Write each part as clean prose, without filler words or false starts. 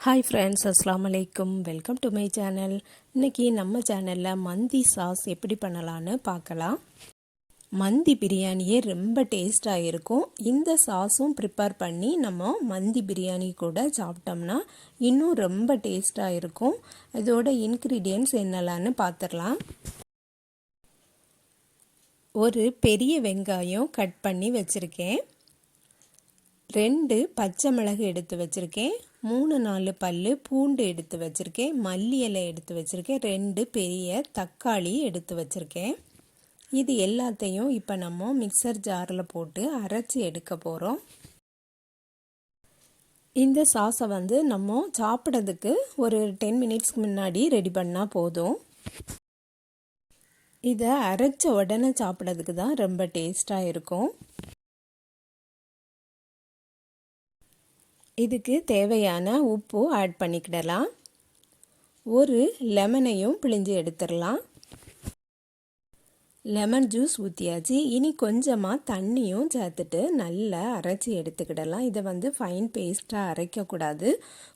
Hi friends, அஸ்ஸலாமு அலைக்கும். Welcome to my channel. இன்றைக்கி நம்ம சேனலில் மந்தி சாஸ் எப்படி பண்ணலான்னு பார்க்கலாம். மந்தி பிரியாணியே ரொம்ப டேஸ்ட்டாக இருக்கும். இந்த சாஸும் ப்ரிப்பேர் பண்ணி நம்ம மந்தி பிரியாணி கூட சாப்பிட்டோம்னா இன்னும் ரொம்ப டேஸ்ட்டாக இருக்கும். இதோட இன்க்ரீடியன்ட்ஸ் என்னலான்னு பார்த்துடலாம். ஒரு பெரிய வெங்காயம் கட் பண்ணி வச்சுருக்கேன். 2 பச்சை மிளகு எடுத்து வச்சுருக்கேன். 3-4 பல்லு பூண்டு எடுத்து வச்சுருக்கேன். மல்லி இலை எடுத்து வச்சுருக்கேன். 2 பெரிய தக்காளி எடுத்து வச்சுருக்கேன். இது எல்லாத்தையும் இப்போ நம்ம மிக்சர் ஜாரில் போட்டு அரைச்சி எடுக்க போகிறோம். இந்த சாஸை நம்ம சாப்பிட்றதுக்கு ஒரு 10 மினிட்ஸ்க்கு முன்னாடி ரெடி பண்ணால் போதும். இதை அரைச்ச உடனே சாப்பிட்றதுக்கு தான் ரொம்ப டேஸ்ட்டாக இருக்கும். இதுக்கு தேவையான உப்பு ஆட் பண்ணிக்கிடலாம். ஒரு லெமனையும் பிழிஞ்சு எடுத்துடலாம். லெமன் ஜூஸ் ஊற்றியாச்சு. இனி கொஞ்சமாக தண்ணியும் சேர்த்துட்டு நல்லா அரைச்சி எடுத்துக்கிடலாம். இதை ஃபைன் பேஸ்ட்டாக அரைக்கக்கூடாது.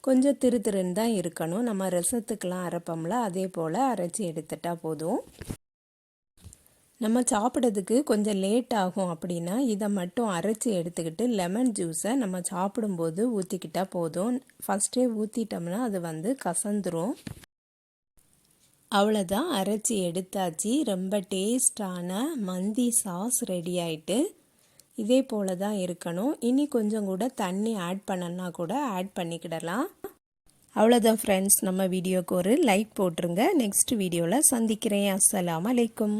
கொஞ்சம் திருன்னு தான் இருக்கணும். நம்ம ரசத்துக்கெலாம் அரைப்போம்ல, அதே போல் அரைச்சி எடுத்துட்டா போதும். நம்ம சாப்பிட்றதுக்கு கொஞ்சம் லேட் ஆகும் அப்படின்னா இதை மட்டும் அரைச்சி எடுத்துக்கிட்டு லெமன் ஜூஸை நம்ம சாப்பிடும்போது ஊற்றிக்கிட்டால் போதும். ஃபஸ்ட்டே ஊற்றிட்டோம்னா அது கசந்துரும். அவ்வளோதான், அரைச்சி எடுத்தாச்சு. ரொம்ப டேஸ்டான மந்தி சாஸ் ரெடி ஆயிட்டு. இதே போல் தான் இருக்கணும். இனி கொஞ்சம் கூட தண்ணி ஆட் பண்ணனா கூட ஆட் பண்ணிக்கிடலாம். அவ்வளோதான் ஃப்ரெண்ட்ஸ், நம்ம வீடியோக்கு ஒரு லைக் போட்டுருங்க. நெக்ஸ்ட் வீடியோவில் சந்திக்கிறேன். அஸ்ஸலாமு அலைக்கும்.